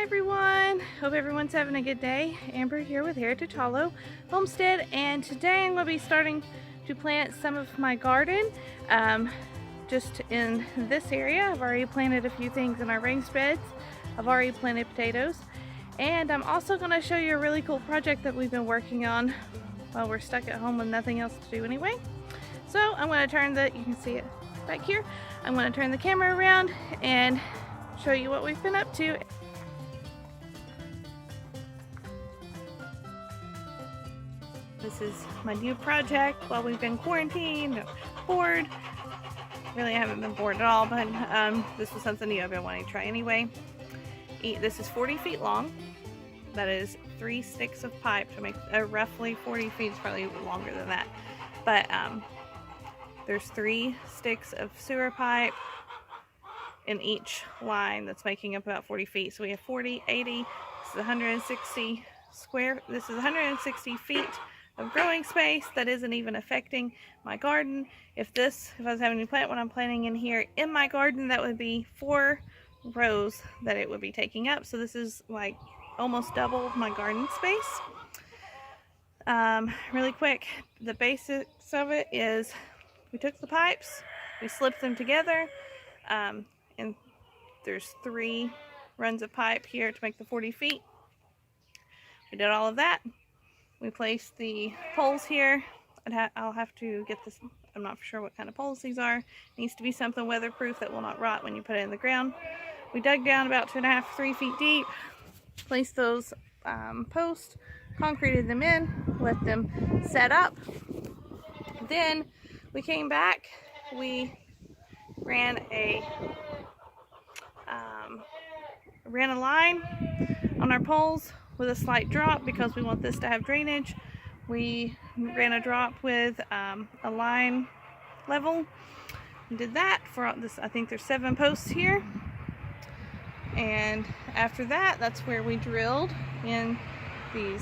everyone, hope everyone's having a good day. Amber here with Heritage Hollow Homestead, and today I'm going to be starting to plant some of my garden just in this area. I've already planted a few things in our raised beds. I've already planted potatoes, and I'm also going to show you a really cool project that we've been working on while we're stuck at home with nothing else to do anyway. So I'm going to turn you can see it back here, I'm going to turn the camera around and show you what we've been up to. This is my new project while we've been quarantined, bored. Really, I haven't been bored at all, but this was something new I've been wanting to try anyway. This is 40 feet long. That is 3 sticks of pipe to make roughly 40 feet. It's probably longer than that. But there's 3 sticks of sewer pipe in each line that's making up about 40 feet. So we have 40, 80, this is 160 square, this is 160 feet of growing space that isn't even affecting my garden. If I was having to plant what I'm planting in here in my garden, that would be 4 rows that it would be taking up. So this is like almost double my garden space. Really quick, the basics of it is we took the pipes, we slipped them together, and there's 3 runs of pipe here to make the 40 feet. We did all of that. We placed the poles here. I'll have to get this, I'm not sure what kind of poles these are. It needs to be something weatherproof that will not rot when you put it in the ground. We dug down about 2.5, 3 feet deep, placed those posts, concreted them in, let them set up. Then we came back, we ran a line on our poles with a slight drop because we want this to have drainage. We ran a drop with a line level. We did that for this. I think there's 7 posts here, and after that, that's where we drilled in these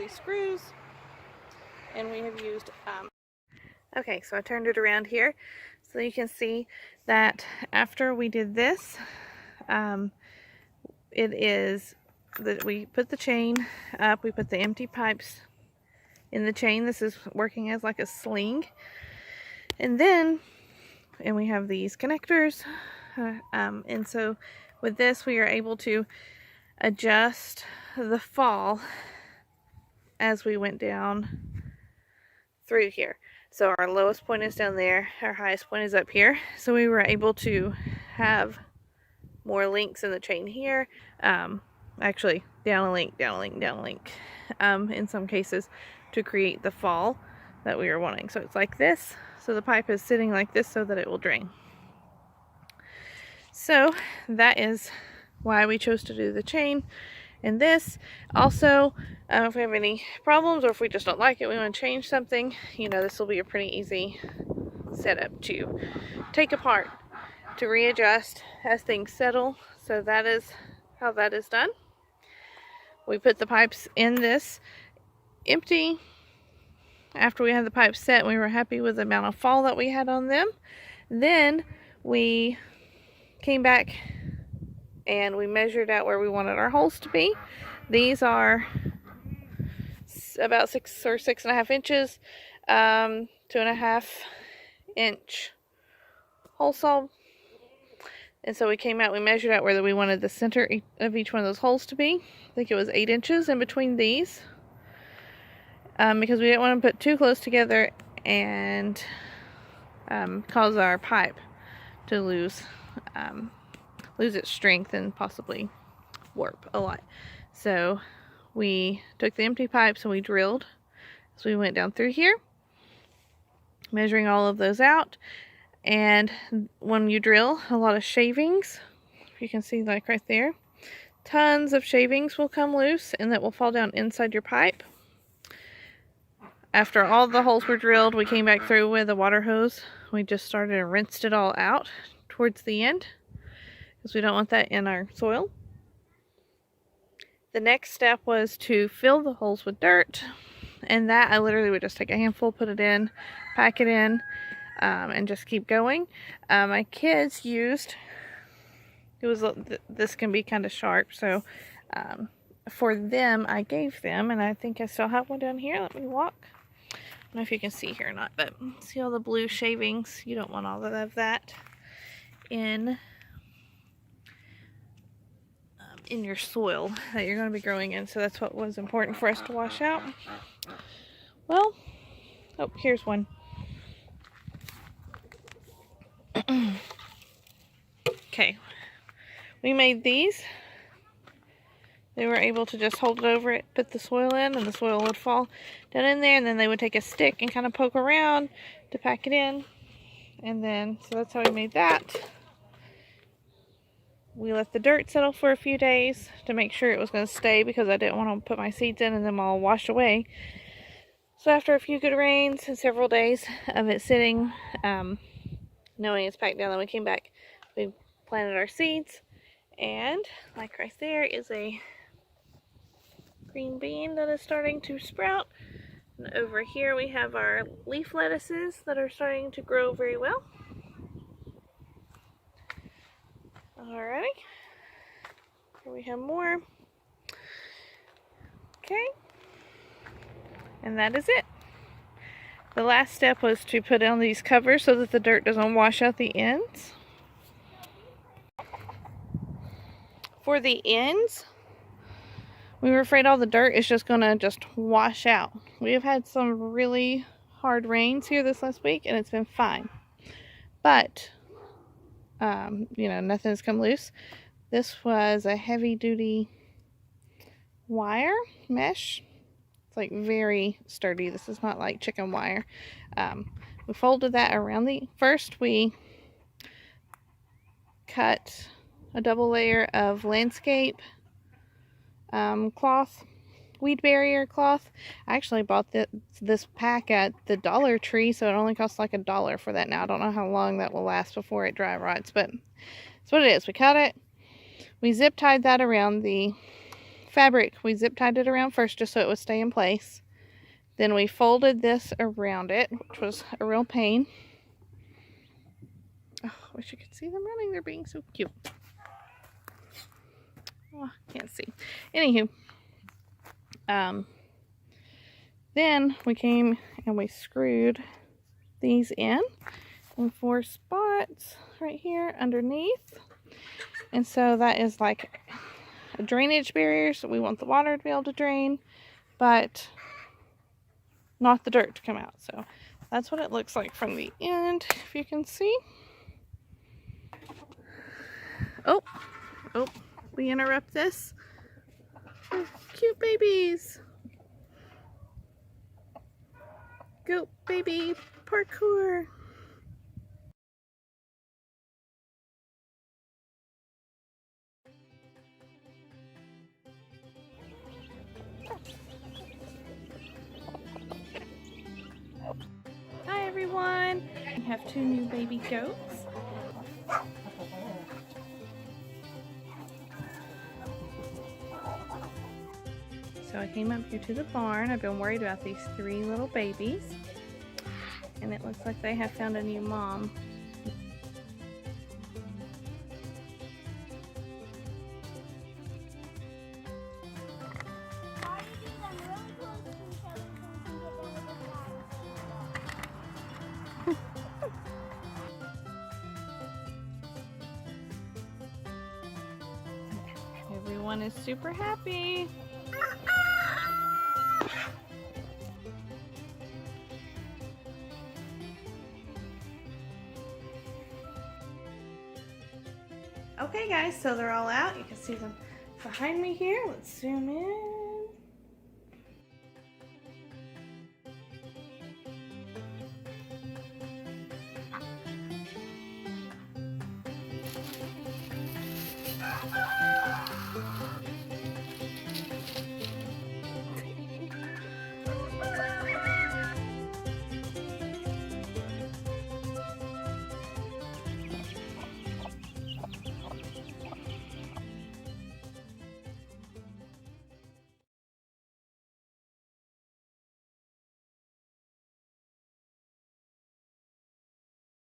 screws, and we have used okay, so I turned it around here so you can see that after we did this, it is that we put the chain up, we put the empty pipes in the chain. This is working as like a sling, and we have these connectors, and so with this we are able to adjust the fall as we went down through here. So our lowest point is down there, our highest point is up here, so we were able to have more links in the chain here, actually down a link, down a link, down a link, in some cases, to create the fall that we were wanting. So it's like this, so the pipe is sitting like this so that it will drain. So that is why we chose to do the chain. And this also, if we have any problems or if we just don't like it, we want to change something, you know, this will be a pretty easy setup to take apart, to readjust as things settle. So that is how that is done. We put the pipes in this empty. After we had the pipes set, we were happy with the amount of fall that we had on them. Then we came back and we measured out where we wanted our holes to be. These are about 6 or 6.5 inches, 2.5 inch hole saw. And so we came out, we measured out where we wanted the center of each one of those holes to be. I think it was 8 inches in between these, because we didn't want to put too close together and cause our pipe to lose its strength and possibly warp a lot. So we took the empty pipes and we drilled. So we went down through here, measuring all of those out. And when you drill, a lot of shavings, you can see like right there, tons of shavings will come loose and that will fall down inside your pipe. After all the holes were drilled, we came back through with a water hose. We just started and rinsed it all out towards the end, because we don't want that in our soil. The next step was to fill the holes with dirt, and that I literally would just take a handful, put it in, pack it in, and just keep going. My kids used It was this can be kind of sharp, so for them I gave them, and I think I still have one down here. Let me walk. I don't know if you can see here or not, but see all the blue shavings? You don't want all of that in your soil that you're going to be growing in, so that's what was important for us to wash out. Well, oh, here's one. Okay, we made these. They were able to just hold it over it, put the soil in, and the soil would fall down in there, and then they would take a stick and kind of poke around to pack it in. And then, so that's how we made that. We let the dirt settle for a few days to make sure it was going to stay, because I didn't want to put my seeds in and then all wash away. So after a few good rains and several days of it sitting, knowing it's packed down, then we came back. We planted our seeds, and like right there is a green bean that is starting to sprout. And over here we have our leaf lettuces that are starting to grow very well. Alrighty, here we have more. Okay, and that is it. The last step was to put on these covers so that the dirt doesn't wash out the ends. For the ends, we were afraid all the dirt is just going to wash out. We have had some really hard rains here this last week, and it's been fine. But, you know, nothing's come loose. This was a heavy-duty wire mesh. It's like very sturdy. This is not like chicken wire. We folded that around first we cut a double layer of landscape cloth, weed barrier cloth. I actually bought this pack at the Dollar Tree, so it only costs like $1 for that now. I don't know how long that will last before it dry rots, but that's what it is. We cut it. We zip tied that around the fabric. We zip tied it around first just so it would stay in place. Then we folded this around it, which was a real pain. Oh, I wish you could see them running. They're being so cute. Oh, can't see. Anywho, then we came and we screwed these in 4 spots right here underneath. And so that is like a drainage barrier, so we want the water to be able to drain, but not the dirt to come out. So that's what it looks like from the end, if you can see. Oh, we interrupt this. Oh, cute babies. Goat baby parkour. Hi everyone. We have 2 new baby goats. So I came up here to the barn. I've been worried about these 3 little babies, and it looks like they have found a new mom. Everyone is super happy. Okay guys, so they're all out. You can see them behind me here. Let's zoom in.